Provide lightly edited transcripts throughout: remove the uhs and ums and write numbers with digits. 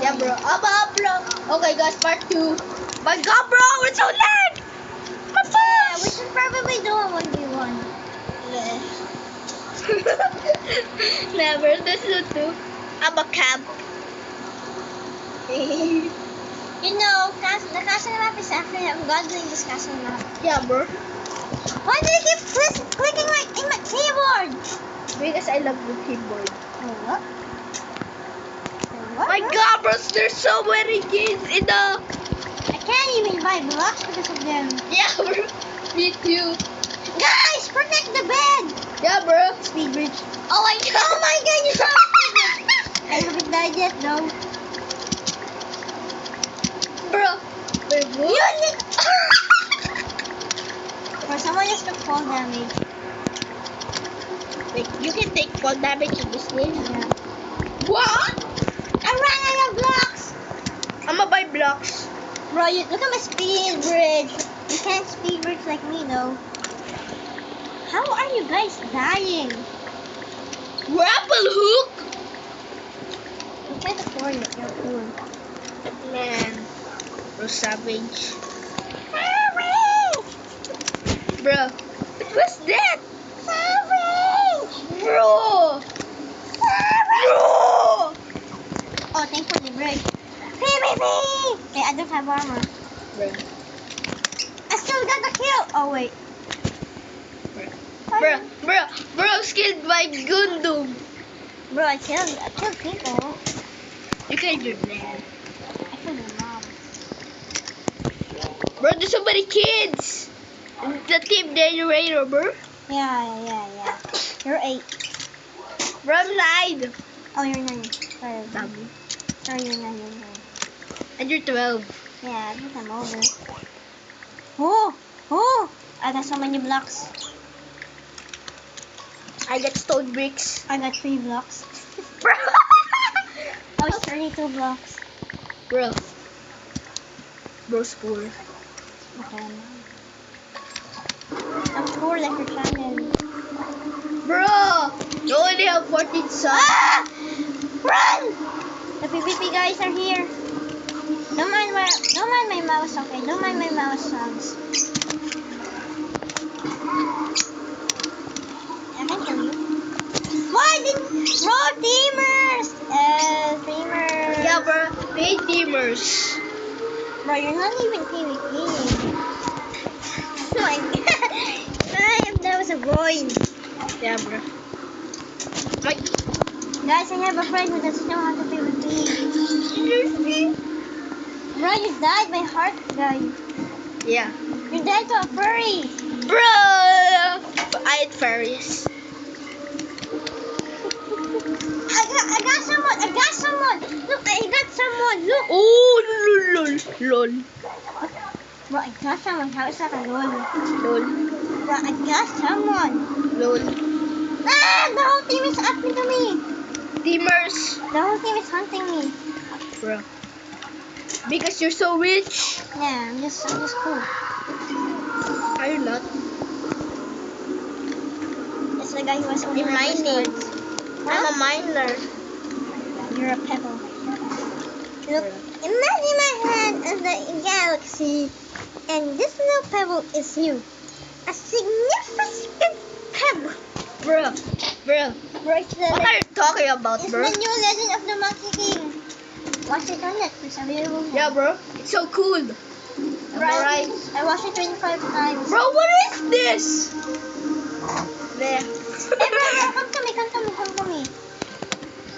Yeah, bro. Bro. Okay, guys, part 2. My God, bro, it's so lag. Yeah, we should probably do a 1v1. Never. This is a 2. I'm a camp. You know, the castle map is actually a godly this castle map. Yeah, bro. Why do you keep clicking like in my keyboard? Because I love the keyboard. Oh, what? My God, bro, there's so many kids in the... I can't even buy blocks because of them. Yeah, bro. Me too. Guys, protect the bed! Yeah, bro. Speed bridge. Oh my God. Oh my God, you saw I haven't died yet though. Bro. Wait, what? Or someone just took fall damage. Wait, you can take fall damage in this game? Yeah. What? I ran out of blocks! I'ma buy blocks. Bro, look at my speed bridge. You can't speed bridge like me though. How are you guys dying? Grapple hook? You can't afford it, you're poor. Man. Bro, savage. Savage! Bro. What's that? Savage! Bro. Bro. Oh, thanks for the break. PvP! Hey, I don't have armor. Bro. I still got the kill! Oh, wait. Bro, skilled by Gundam. Bro, I killed people. You killed your dad. I killed your mom. Bro, there's so many kids. The team generator, bro. Yeah. You're 8. Bro, I'm 9. Oh, you're 9. Sorry. Sorry, you're 9. And you're 12. Yeah, I think I'm over. Oh! I got so many blocks. I got stone bricks. I got 3 blocks. Bro. Oh, it's 32 blocks. Bro. Bro's poor. Okay. I'm poor like your channel. Bro, you only have 14 subs. Ah! Run! The PvP guys are here. Don't mind my mouse, okay? Don't mind my mouse sounds. I can kill you. Why did bro teamers? Teamers. Yeah, bro. We hate teamers. Bro, you're not even PvPing. Oh my God. That was a void. Yeah, bro. Like, Guys, I have a friend who doesn't know how to PvP. seriously? Bro, you died by heart guy. Yeah. You died to a furry. Bro, I hate fairies. I got someone. Look, I got someone. Look. Oh, lol. Bro, I got someone. How is that a lol? Lol. Bro, I got someone. Lol. Ah, the whole team is after me. Teamers. The whole team is hunting me. Bro. Because you're so rich. Yeah, I'm just cool. Are you not? It's the guy who has only You're mining. cards. I'm a miner. You're a pebble. Look, imagine my hand as the galaxy, and this little pebble is you. A significant pebble. Bro. Bro, it's the, What are you talking about, it's bro? the new Legend of the Monkey King. Watch it on Netflix, available now. Yeah, bro. It's so cool. Am I right? I watched it 25 times. Bro, what is this? There. Hey, bro, come to me.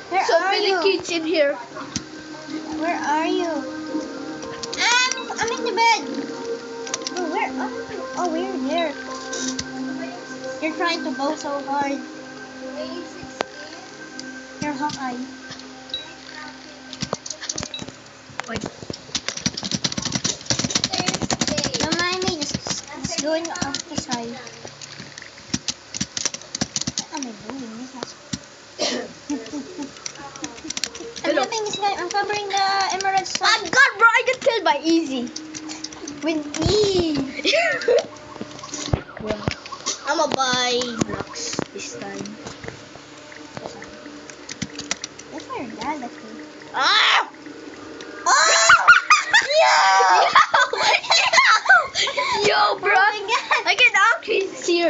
Where So are many you? kids in here. Where are you? I'm in the bed. Bro, where are you? Oh, we're here. You're trying to go so hard. You're Hawkeye. Wait. Don't mind me, just going off the side. What am I doing? This has... I'm Hello. helping this guy. I'm covering the emerald My sun. God, bro, I got killed by Easy. With E. Bro, I'ma buy blocks this time. That's why your dad left me. Ah!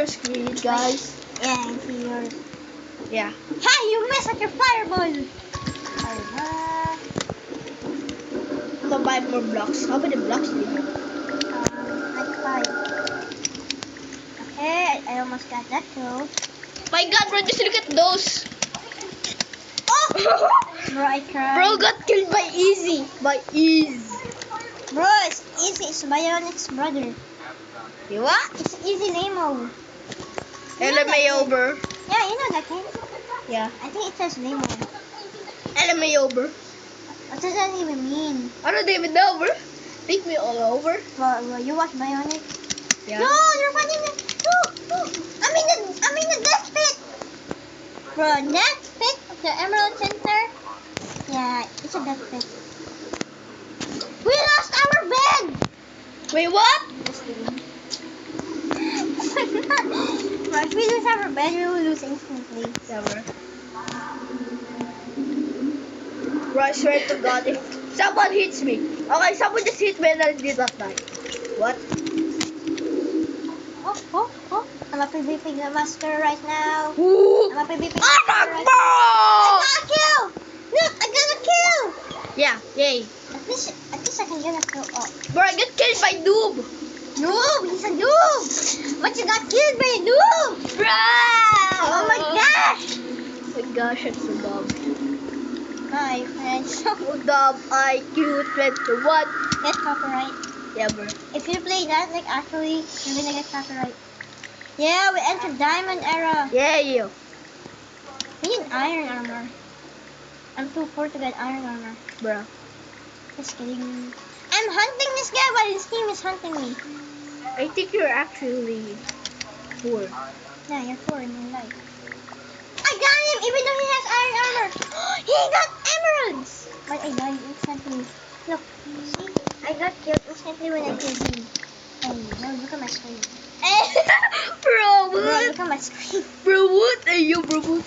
your screen, guys. Yeah, I see yours. Yeah. Hi, you messed up your fireball! I'm gonna buy more blocks. How many blocks do you have? Like 5. Okay, I almost got that kill. My God, bro, just look at those. Bro, I cried. Bro got killed by easy. By ease. Bro, it's easy. It's Bionic's brother. You what? It's easy Nemo. LMA over. Yeah, you know that game. Yeah. I think it says Nemo. LMA over. What does that even mean? I don't even know, bro. Pick me all over. Bro, you watch Bionic? Yeah. No, you're finding it. No, no. I'm in the death pit. Bro, death pit of the Emerald Center. Yeah, it's a death pit. We lost our bed. Wait, what? Just kidding. Bro, if we lose our bed, we will lose instantly. Yeah, bro. Bro, I swear to God, if someone hits me. Okay, someone just hit me and I did not die. What? Oh. I'm a PvP master right now. Ooh. I'm a PvP Ah, master right bro! now. I got a kill. Look, I got a kill. Yeah, yay. At least I can get a kill. Oh. Bro, I got killed by noob. Noob, he's a noob. But you got killed by a noob. Bro! Oh my gosh. Oh my gosh, I'm so dumb. My friend. So dumb. IQ 21. Get copyright. Yeah, bro. If you play that, like actually, you're gonna get copyright. Yeah, we entered diamond era. Yeah, you. We need iron armor. I'm too poor to get iron armor. Bro. Just kidding. I'm hunting this guy while his team is hunting me. I think you're actually poor. Yeah, you're poor in your life. I got him even though he has iron armor. He got emeralds. But I died instantly. Look, see? I got killed instantly when I killed him. Oh no, look at my screen. Bro, Bro, what? look at my screen. Bro, what are you, bro? What?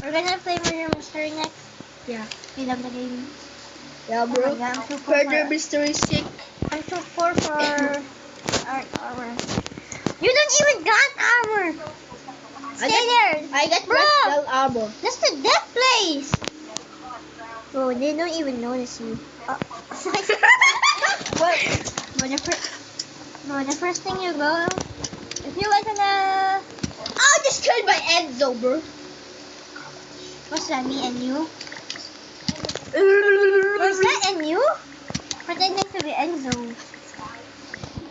We're gonna play Murder Mystery next. Yeah. We love the game. Yeah, Oh bro. my God, I'm too poor Further for- mystery sick. I'm too poor for iron armor. You don't even got armor. Stay there. I got Bro. crystal armor. That's the death place. Bro, they don't even notice you. What? Bro, the first thing you go, if you went on a, Oh, just killed by Enzo, bro. what's that, me and you? Was that and you? Pretending to be Enzo.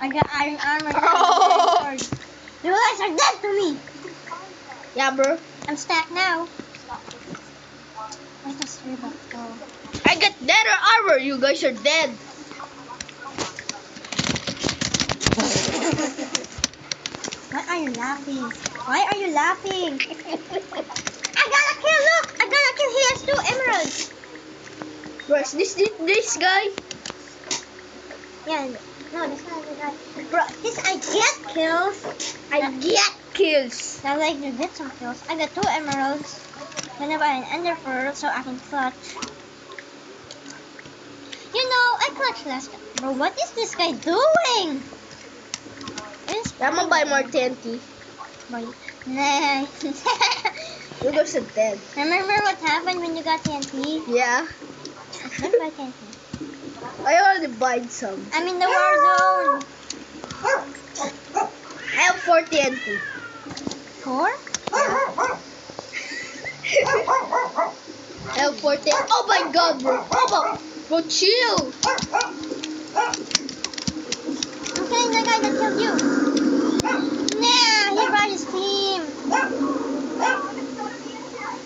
I got iron armor. Oh. And you guys are dead to me. Yeah, bro. I'm stacked now. Where's the spear go? I got better armor. You guys are dead. Why are you laughing? Why are you laughing? I got a kill, look! I got a kill, he has 2 emeralds. Bro, is this guy? Yeah, no, that's not the guy. Bro, this I get kills. I get kills. I like to get some kills. I got 2 emeralds. Gonna buy an ender pearl so I can clutch. You know, I clutched last time. Bro, what is this guy doing? I'm gonna buy more TNT. Nice. You guys are dead. Remember what happened when you got TNT? Yeah. Let's buy TNT. I already bought some. I'm in the war zone. I have 4 TNT. 4? I have 4 TNT. Oh my god, bro. Bro, chill. I'm killing the guy that killed you. Nah, he brought his team.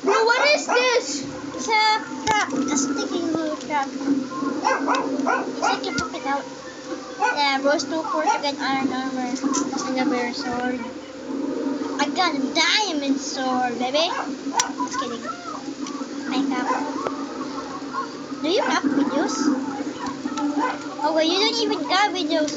Bro, what is this? It's a trap, a sticking glue trap. It's like you poke it out. Yeah, bro's too poor to get iron armor and a bear sword. I got a diamond sword, baby. Just kidding. I have. Do you have videos? Oh, well, you don't even got videos.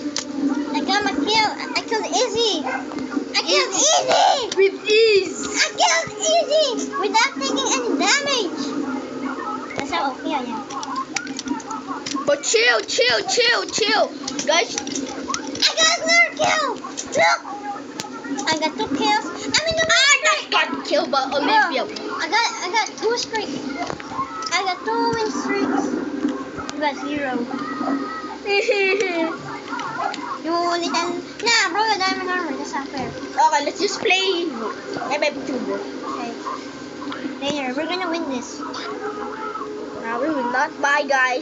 I got my kill. I killed Izzy. I killed Izzy. With ease. I killed Izzy without taking any damage. That's how OP I am. But chill. Guys, I got another kill. Look. I got 2 kills. I'm in the I just got killed by Olivia. I got 2 streaks. I got 2 win streaks. You got 0. You little. Nah, bro, your diamond armor. That's not fair. Okay, let's just play MF2, bro. Okay. Later, we're gonna win this. Now we will not. Bye, guys.